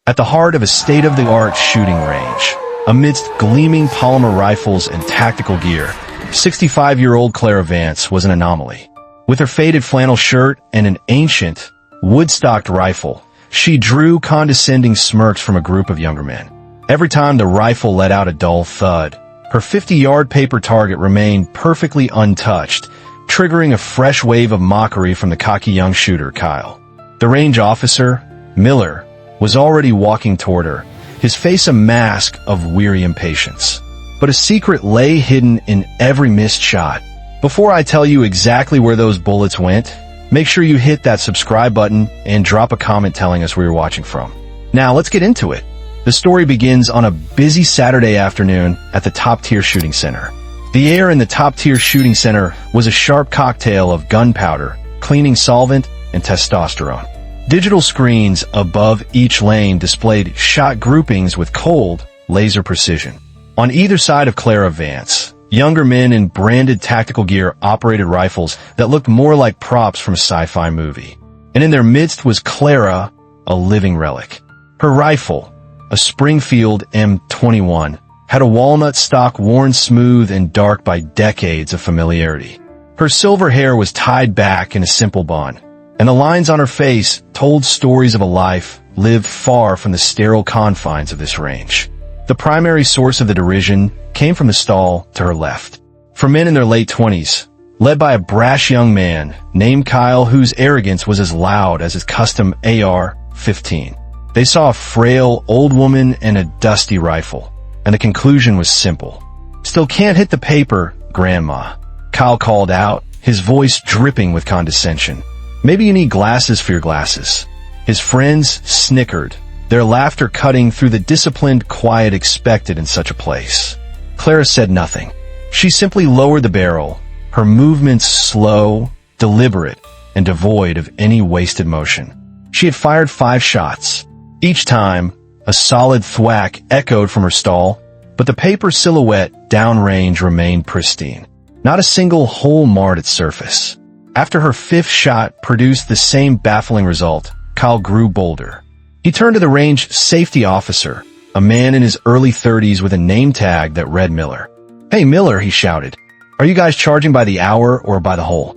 At the heart of a state-of-the-art shooting range, amidst gleaming polymer rifles and tactical gear, 65-year-old Clara Vance was an anomaly. With her faded flannel shirt and an ancient, wood-stocked rifle, she drew condescending smirks from a group of younger men. Every time the rifle let out a dull thud, her 50-yard paper target remained perfectly untouched, triggering a fresh wave of mockery from the cocky young shooter, Kyle. The range officer, Miller, was already walking toward her, his face a mask of weary impatience. But a secret lay hidden in every missed shot. Before I tell you exactly where those bullets went, make sure you hit that subscribe button and drop a comment telling us where you're watching from. Now let's get into it. The story begins on a busy Saturday afternoon at the top-tier shooting center. The air in the top-tier shooting center was a sharp cocktail of gunpowder, cleaning solvent, and testosterone. Digital screens above each lane displayed shot groupings with cold, laser precision. On either side of Clara Vance, younger men in branded tactical gear operated rifles that looked more like props from a sci-fi movie. And in their midst was Clara, a living relic. Her rifle, a Springfield M21, had a walnut stock worn smooth and dark by decades of familiarity. Her silver hair was tied back in a simple bun, and the lines on her face told stories of a life lived far from the sterile confines of this range. The primary source of the derision came from the stall to her left. For men in their late 20s, led by a brash young man named Kyle whose arrogance was as loud as his custom AR-15. They saw a frail old woman and a dusty rifle, and the conclusion was simple. "Still can't hit the paper, Grandma," Kyle called out, his voice dripping with condescension. "Maybe you need glasses for your glasses." His friends snickered, their laughter cutting through the disciplined quiet expected in such a place. Clara said nothing. She simply lowered the barrel, her movements slow, deliberate, and devoid of any wasted motion. She had fired 5 shots. Each time, a solid thwack echoed from her stall, but the paper silhouette downrange remained pristine. Not a single hole marred its surface. After her 5th shot produced the same baffling result, Kyle grew bolder. He turned to the range safety officer, a man in his early 30s with a name tag that read Miller. "Hey Miller," he shouted, "are you guys charging by the hour or by the hole?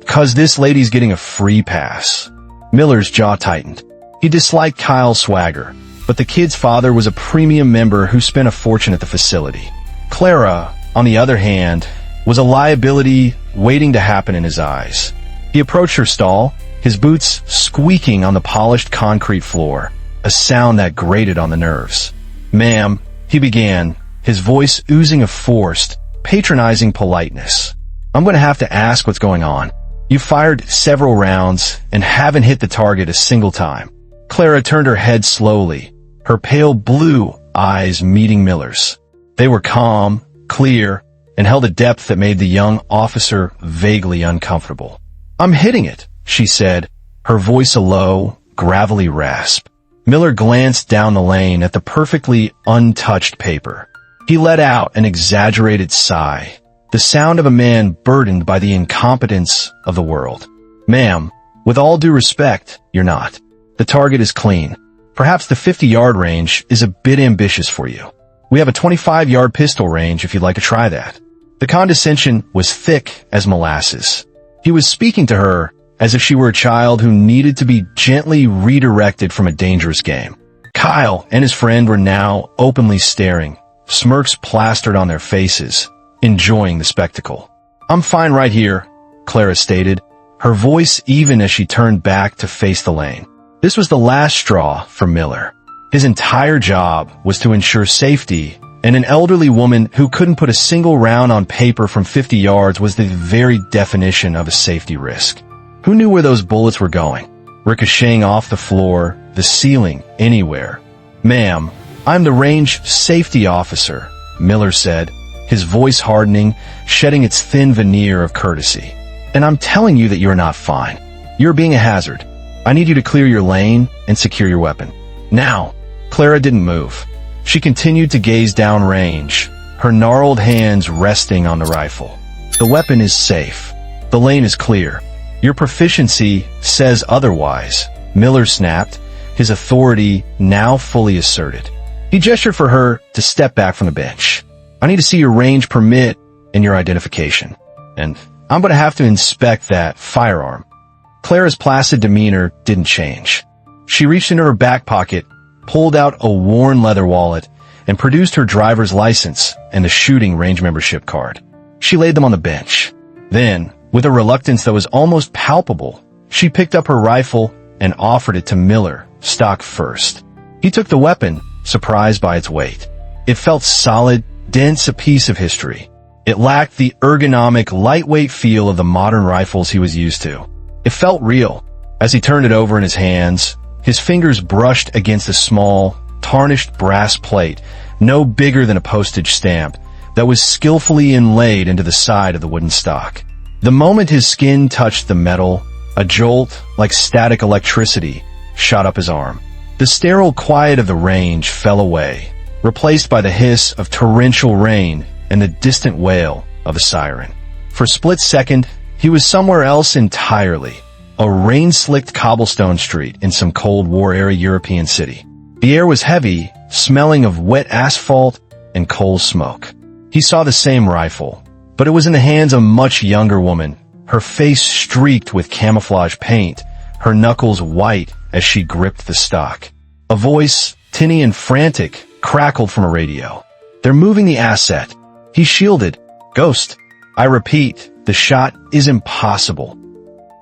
'Cause this lady's getting a free pass." Miller's jaw tightened. He disliked Kyle's swagger, but the kid's father was a premium member who spent a fortune at the facility. Clara, on the other hand, was a liability waiting to happen in his eyes. He approached her stall, his boots squeaking on the polished concrete floor, a sound that grated on the nerves. "Ma'am," he began, his voice oozing a forced, patronizing politeness. "I'm going to have to ask what's going on. You fired several rounds and haven't hit the target a single time." Clara turned her head slowly, her pale blue eyes meeting Miller's. They were calm, clear, and held a depth that made the young officer vaguely uncomfortable. "I'm hitting it," she said, her voice a low, gravelly rasp. Miller glanced down the lane at the perfectly untouched paper. He let out an exaggerated sigh, the sound of a man burdened by the incompetence of the world. "Ma'am, with all due respect, you're not. The target is clean. Perhaps the 50-yard range is a bit ambitious for you. We have a 25-yard pistol range if you'd like to try that." The condescension was thick as molasses. He was speaking to her as if she were a child who needed to be gently redirected from a dangerous game. Kyle and his friend were now openly staring, smirks plastered on their faces, enjoying the spectacle. "I'm fine right here," Clara stated, her voice even as she turned back to face the lane. This was the last straw for Miller. His entire job was to ensure safety, and an elderly woman who couldn't put a single round on paper from 50 yards was the very definition of a safety risk. Who knew where those bullets were going? Ricocheting off the floor, the ceiling, anywhere. "Ma'am, I'm the range safety officer," Miller said, his voice hardening, shedding its thin veneer of courtesy. "And I'm telling you that you're not fine. You're being a hazard. I need you to clear your lane and secure your weapon. Now." Clara didn't move. She continued to gaze downrange, her gnarled hands resting on the rifle. "The weapon is safe. The lane is clear. Your proficiency says otherwise," Miller snapped, his authority now fully asserted. He gestured for her to step back from the bench. "I need to see your range permit and your identification. And I'm going to have to inspect that firearm." Clara's placid demeanor didn't change. She reached into her back pocket, pulled out a worn leather wallet, and produced her driver's license and the shooting range membership card. She laid them on the bench. Then, with a reluctance that was almost palpable, she picked up her rifle and offered it to Miller, stock first. He took the weapon, surprised by its weight. It felt solid, dense, a piece of history. It lacked the ergonomic, lightweight feel of the modern rifles he was used to. It felt real. As he turned it over in his hands, his fingers brushed against a small, tarnished brass plate, no bigger than a postage stamp, that was skillfully inlaid into the side of the wooden stock. The moment his skin touched the metal, a jolt, like static electricity, shot up his arm. The sterile quiet of the range fell away, replaced by the hiss of torrential rain and the distant wail of a siren. For a split second, he was somewhere else entirely, a rain-slicked cobblestone street in some Cold War-era European city. The air was heavy, smelling of wet asphalt and coal smoke. He saw the same rifle, but it was in the hands of a much younger woman, her face streaked with camouflage paint, her knuckles white as she gripped the stock. A voice, tinny and frantic, crackled from a radio. "They're moving the asset." He shielded. "Ghost. I repeat, the shot is impossible."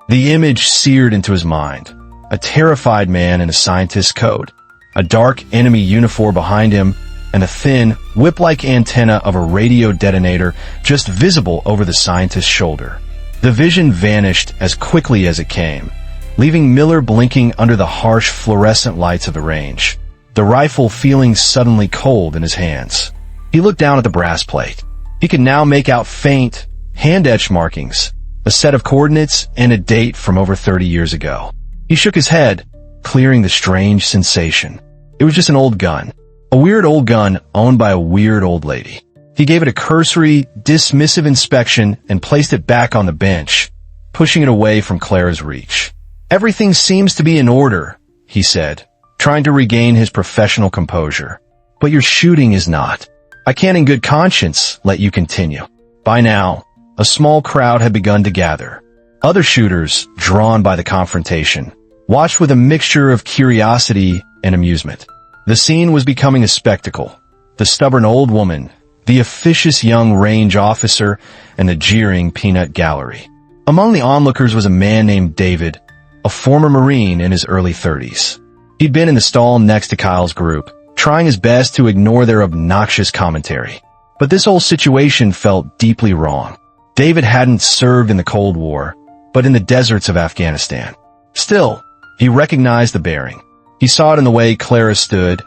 The image seared into his mind. A terrified man in a scientist's coat, a dark enemy uniform behind him, and a thin, whip-like antenna of a radio detonator just visible over the scientist's shoulder. The vision vanished as quickly as it came, leaving Miller blinking under the harsh fluorescent lights of the range, the rifle feeling suddenly cold in his hands. He looked down at the brass plate. He could now make out faint, hand-etched markings, a set of coordinates, and a date from over 30 years ago. He shook his head, clearing the strange sensation. It was just an old gun. A weird old gun owned by a weird old lady. He gave it a cursory, dismissive inspection and placed it back on the bench, pushing it away from Clara's reach. "Everything seems to be in order," he said, trying to regain his professional composure. "But your shooting is not. I can't in good conscience let you continue." By now, a small crowd had begun to gather. Other shooters, drawn by the confrontation, watched with a mixture of curiosity and amusement. The scene was becoming a spectacle. The stubborn old woman, the officious young range officer, and the jeering peanut gallery. Among the onlookers was a man named David, a former Marine in his early 30s. He'd been in the stall next to Kyle's group, trying his best to ignore their obnoxious commentary. But this whole situation felt deeply wrong. David hadn't served in the Cold War, but in the deserts of Afghanistan. Still, he recognized the bearing. He saw it in the way Clara stood,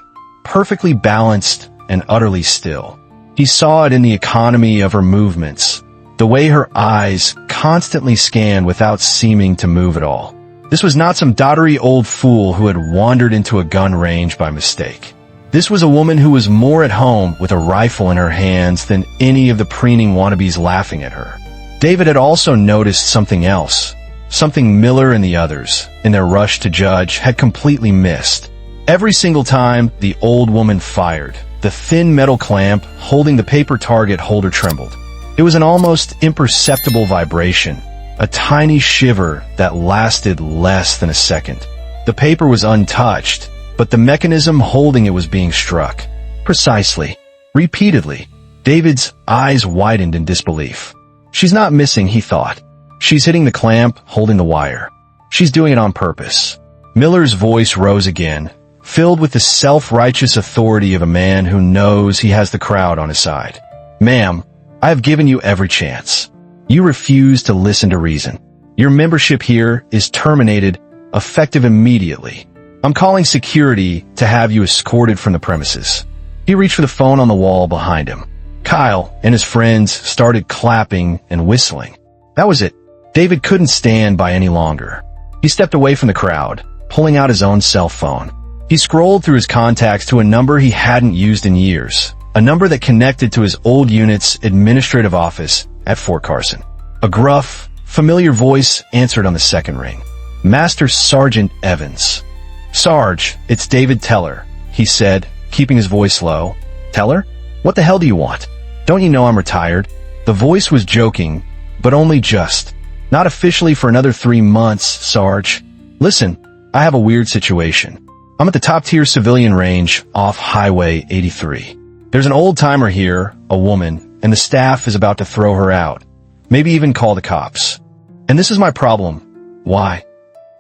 perfectly balanced and utterly still. He saw it in the economy of her movements, the way her eyes constantly scanned without seeming to move at all. This was not some dottery old fool who had wandered into a gun range by mistake. This was a woman who was more at home with a rifle in her hands than any of the preening wannabes laughing at her. David had also noticed something else, something Miller and the others, in their rush to judge, had completely missed. Every single time the old woman fired, the thin metal clamp holding the paper target holder trembled. It was an almost imperceptible vibration, a tiny shiver that lasted less than a second. The paper was untouched, but the mechanism holding it was being struck. Precisely. Repeatedly. David's eyes widened in disbelief. She's not missing, he thought. She's hitting the clamp, holding the wire. She's doing it on purpose. Miller's voice rose again, filled with the self-righteous authority of a man who knows he has the crowd on his side. "Ma'am, I have given you every chance. You refuse to listen to reason. Your membership here is terminated, effective immediately. I'm calling security to have you escorted from the premises." He reached for the phone on the wall behind him. Kyle and his friends started clapping and whistling. That was it. David couldn't stand by any longer. He stepped away from the crowd, pulling out his own cell phone. He scrolled through his contacts to a number he hadn't used in years, a number that connected to his old unit's administrative office at Fort Carson. A gruff, familiar voice answered on the second ring. "Master Sergeant Evans." "Sarge, it's David Teller," he said, keeping his voice low. "Teller? What the hell do you want? Don't you know I'm retired?" The voice was joking, but only just. "Not officially for another 3 months, Sarge. Listen, I have a weird situation. I'm at the top-tier civilian range off Highway 83. There's an old-timer here, a woman, and the staff is about to throw her out. Maybe even call the cops. And this is my problem." "Why?"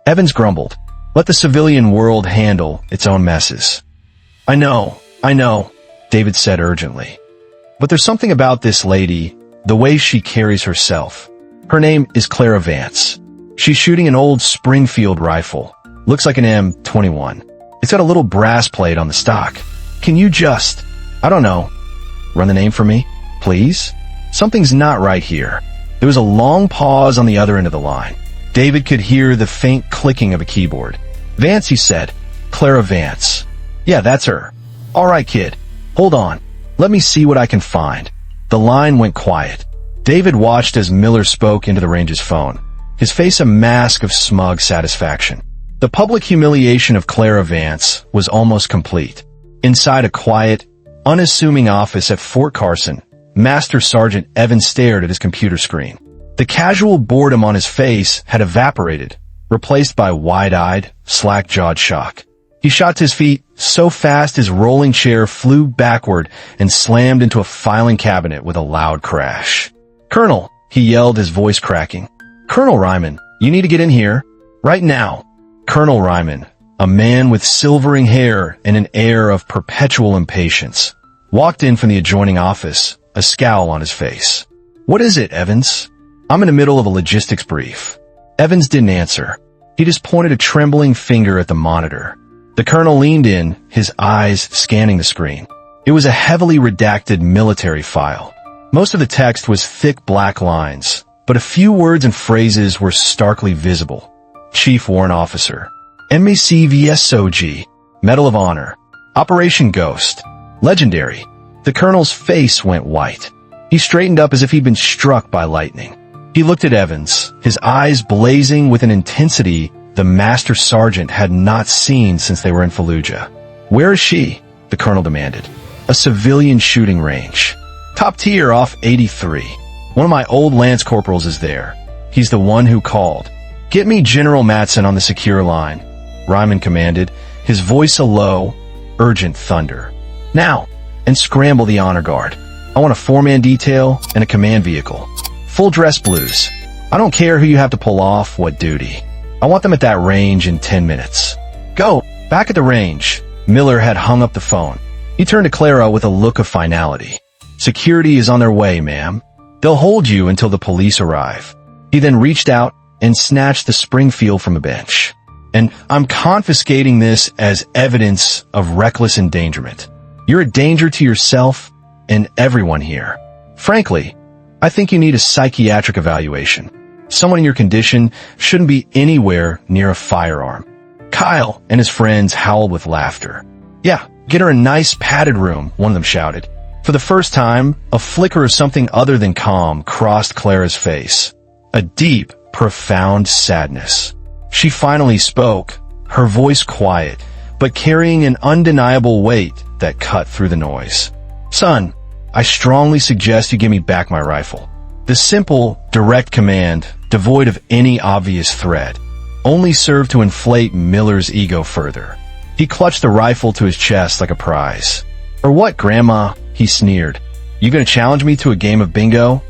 Evans grumbled. "Let the civilian world handle its own messes." I know, David said urgently. "But there's something about this lady, the way she carries herself. Her name is Clara Vance. She's shooting an old Springfield rifle. Looks like an M21. It's got a little brass plate on the stock. Can you just, I don't know, run the name for me, please? Something's not right here." There was a long pause on the other end of the line. David could hear the faint clicking of a keyboard. "Vance," he said. "Clara Vance. Yeah, that's her. All right, kid. Hold on. Let me see what I can find." The line went quiet. David watched as Miller spoke into the range's phone, his face a mask of smug satisfaction. The public humiliation of Clara Vance was almost complete. Inside a quiet, unassuming office at Fort Carson, Master Sergeant Evans stared at his computer screen. The casual boredom on his face had evaporated, replaced by wide-eyed, slack-jawed shock. He shot to his feet so fast his rolling chair flew backward and slammed into a filing cabinet with a loud crash. "Colonel," he yelled, his voice cracking. "Colonel Ryman, you need to get in here. Right now." Colonel Ryman, a man with silvering hair and an air of perpetual impatience, walked in from the adjoining office, a scowl on his face. "What is it, Evans?" "I'm in the middle of a logistics brief." Evans didn't answer. He just pointed a trembling finger at the monitor. The colonel leaned in, his eyes scanning the screen. It was a heavily redacted military file. Most of the text was thick black lines, but a few words and phrases were starkly visible. Chief Warrant Officer. MACVSOG. Medal of Honor. Operation Ghost. Legendary. The colonel's face went white. He straightened up as if he'd been struck by lightning. He looked at Evans, his eyes blazing with an intensity the master sergeant had not seen since they were in Fallujah. "Where is she?" the colonel demanded. "A civilian shooting range. Top tier off 83. One of my old lance corporals is there. He's the one who called. Get me General Matson on the secure line," Ryman commanded, his voice a low, urgent thunder. "Now, and scramble the honor guard. I want a 4-man detail and a command vehicle. Full dress blues. I don't care who you have to pull off what duty. I want them at that range in 10 minutes. Go." Back at the range, Miller had hung up the phone. He turned to Clara with a look of finality. "Security is on their way, ma'am. They'll hold you until the police arrive." He then reached out and snatched the Springfield from a bench. "And I'm confiscating this as evidence of reckless endangerment. You're a danger to yourself and everyone here. Frankly, I think you need a psychiatric evaluation. Someone in your condition shouldn't be anywhere near a firearm." Kyle and his friends howled with laughter. "Yeah, get her a nice padded room," one of them shouted. For the first time, a flicker of something other than calm crossed Clara's face. A deep, profound sadness. She finally spoke, her voice quiet, but carrying an undeniable weight that cut through the noise. "Son, I strongly suggest you give me back my rifle." The simple, direct command, devoid of any obvious threat, only served to inflate Miller's ego further. He clutched the rifle to his chest like a prize. "Or what, Grandma?" he sneered. "You gonna challenge me to a game of bingo?"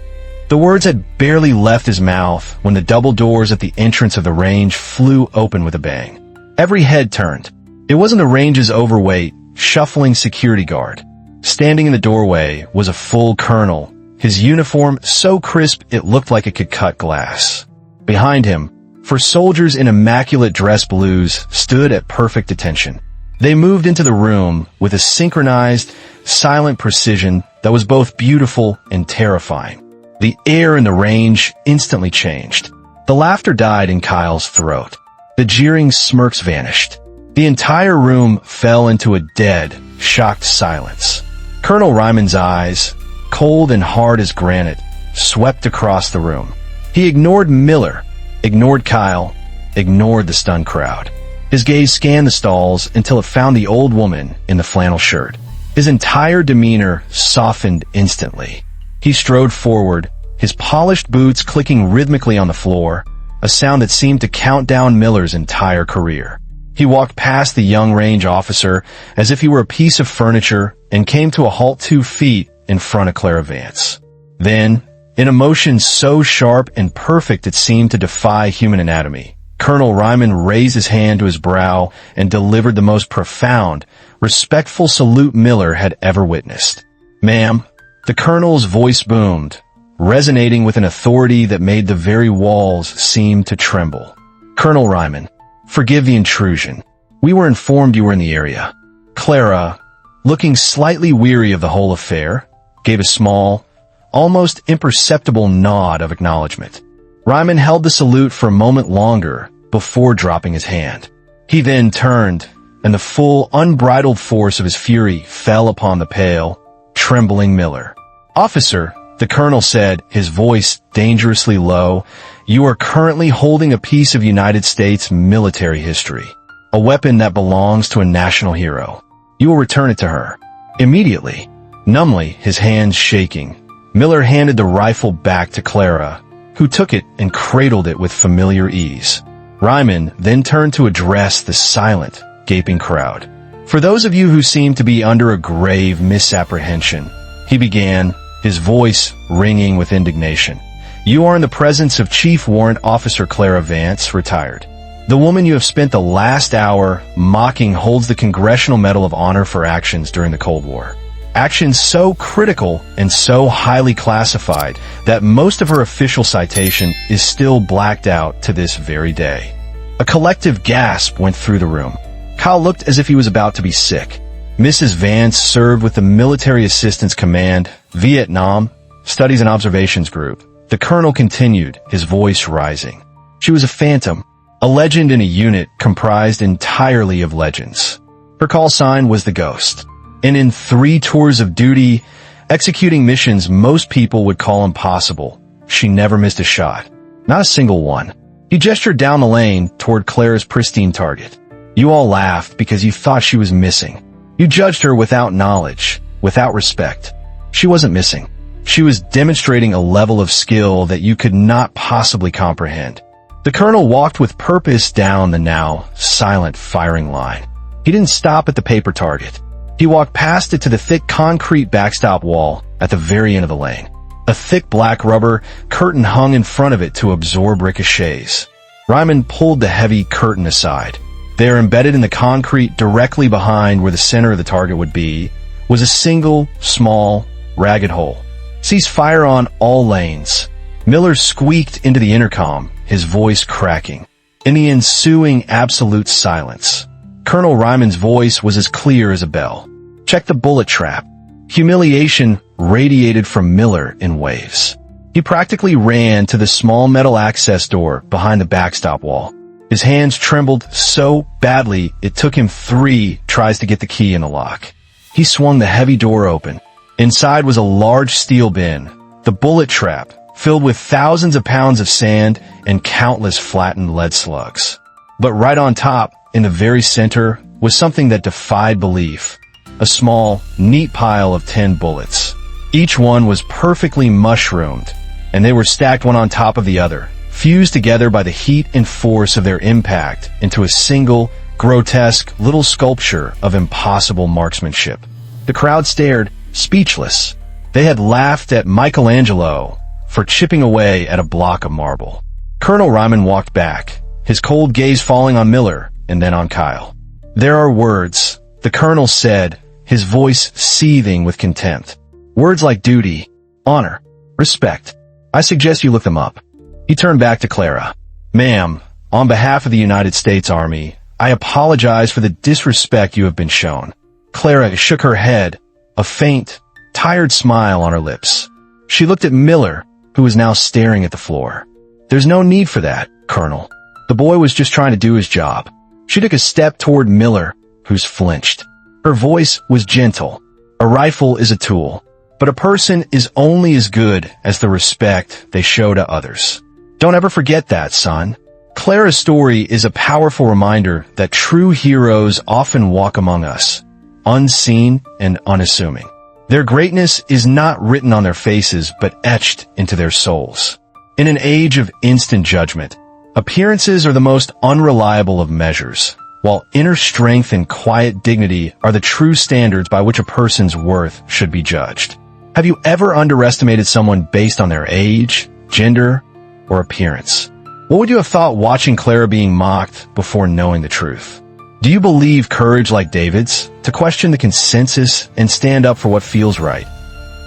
The words had barely left his mouth when the double doors at the entrance of the range flew open with a bang. Every head turned. It wasn't the range's overweight, shuffling security guard. Standing in the doorway was a full colonel, his uniform so crisp it looked like it could cut glass. Behind him, 4 soldiers in immaculate dress blues stood at perfect attention. They moved into the room with a synchronized, silent precision that was both beautiful and terrifying. The air in the range instantly changed. The laughter died in Kyle's throat. The jeering smirks vanished. The entire room fell into a dead, shocked silence. Colonel Ryman's eyes, cold and hard as granite, swept across the room. He ignored Miller, ignored Kyle, ignored the stunned crowd. His gaze scanned the stalls until it found the old woman in the flannel shirt. His entire demeanor softened instantly. He strode forward, his polished boots clicking rhythmically on the floor, a sound that seemed to count down Miller's entire career. He walked past the young range officer as if he were a piece of furniture and came to a halt 2 feet in front of Clara Vance. Then, in a motion so sharp and perfect it seemed to defy human anatomy, Colonel Ryman raised his hand to his brow and delivered the most profound, respectful salute Miller had ever witnessed. "Ma'am," the colonel's voice boomed, resonating with an authority that made the very walls seem to tremble. "Colonel Ryman, forgive the intrusion. We were informed you were in the area." Clara, looking slightly weary of the whole affair, gave a small, almost imperceptible nod of acknowledgement. Ryman held the salute for a moment longer before dropping his hand. He then turned, and the full, unbridled force of his fury fell upon the pale, trembling Miller. "Officer," the colonel said, his voice dangerously low, "you are currently holding a piece of United States military history, a weapon that belongs to a national hero. You will return it to her." Immediately, numbly, his hands shaking, Miller handed the rifle back to Clara, who took it and cradled it with familiar ease. Ryman then turned to address the silent, gaping crowd. "For those of you who seem to be under a grave misapprehension," he began, his voice ringing with indignation, "you are in the presence of Chief Warrant Officer Clara Vance, retired. The woman you have spent the last hour mocking holds the Congressional Medal of Honor for actions during the Cold War. Actions so critical and so highly classified that most of her official citation is still blacked out to this very day." A collective gasp went through the room. Kyle looked as if he was about to be sick. Mrs. Vance served with the Military Assistance Command, Vietnam, Studies and Observations Group. The colonel continued, his voice rising. She was a phantom, a legend in a unit comprised entirely of legends. Her call sign was the Ghost. And in 3 tours of duty, executing missions most people would call impossible, she never missed a shot. Not a single one. He gestured down the lane toward Clara's pristine target. You all laughed because you thought she was missing. You judged her without knowledge, without respect. She wasn't missing. She was demonstrating a level of skill that you could not possibly comprehend. The colonel walked with purpose down the now silent firing line. He didn't stop at the paper target. He walked past it to the thick concrete backstop wall at the very end of the lane. A thick black rubber curtain hung in front of it to absorb ricochets. Ryman pulled the heavy curtain aside. There, embedded in the concrete directly behind where the center of the target would be, was a single, small, ragged hole. "Cease fire on all lanes." Miller squeaked into the intercom, his voice cracking. In the ensuing absolute silence, Colonel Ryman's voice was as clear as a bell. "Check the bullet trap." Humiliation radiated from Miller in waves. He practically ran to the small metal access door behind the backstop wall. His hands trembled so badly it took him 3 tries to get the key in the lock. He swung the heavy door open. Inside was a large steel bin, the bullet trap, filled with thousands of pounds of sand and countless flattened lead slugs. But right on top, in the very center, was something that defied belief. A small, neat pile of 10 bullets. Each one was perfectly mushroomed, and they were stacked one on top of the other, fused together by the heat and force of their impact into a single, grotesque little sculpture of impossible marksmanship. The crowd stared, speechless. They had laughed at Michelangelo for chipping away at a block of marble. Colonel Ryman walked back, his cold gaze falling on Miller and then on Kyle. "There are words," the colonel said, his voice seething with contempt. "Words like duty, honor, respect. I suggest you look them up." He turned back to Clara. "Ma'am, on behalf of the United States Army, I apologize for the disrespect you have been shown." Clara shook her head, a faint, tired smile on her lips. She looked at Miller, who was now staring at the floor. "There's no need for that, Colonel. The boy was just trying to do his job." She took a step toward Miller, who's flinched. Her voice was gentle. "A rifle is a tool, but a person is only as good as the respect they show to others. Don't ever forget that, son." Clara's story is a powerful reminder that true heroes often walk among us, unseen and unassuming. Their greatness is not written on their faces but etched into their souls. In an age of instant judgment, appearances are the most unreliable of measures, while inner strength and quiet dignity are the true standards by which a person's worth should be judged. Have you ever underestimated someone based on their age, gender, or appearance? What would you have thought watching Clara being mocked before knowing the truth? Do you believe courage like David's, to question the consensus and stand up for what feels right,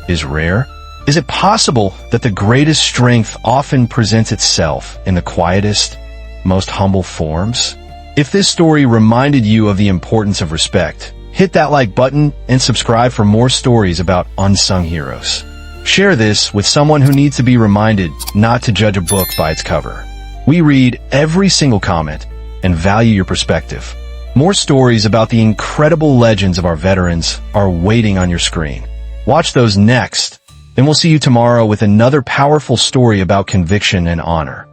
is rare? Is it possible that the greatest strength often presents itself in the quietest, most humble forms? If this story reminded you of the importance of respect, hit that like button and subscribe for more stories about unsung heroes. Share this with someone who needs to be reminded not to judge a book by its cover. We read every single comment and value your perspective. More stories about the incredible legends of our veterans are waiting on your screen. Watch those next, and we'll see you tomorrow with another powerful story about conviction and honor.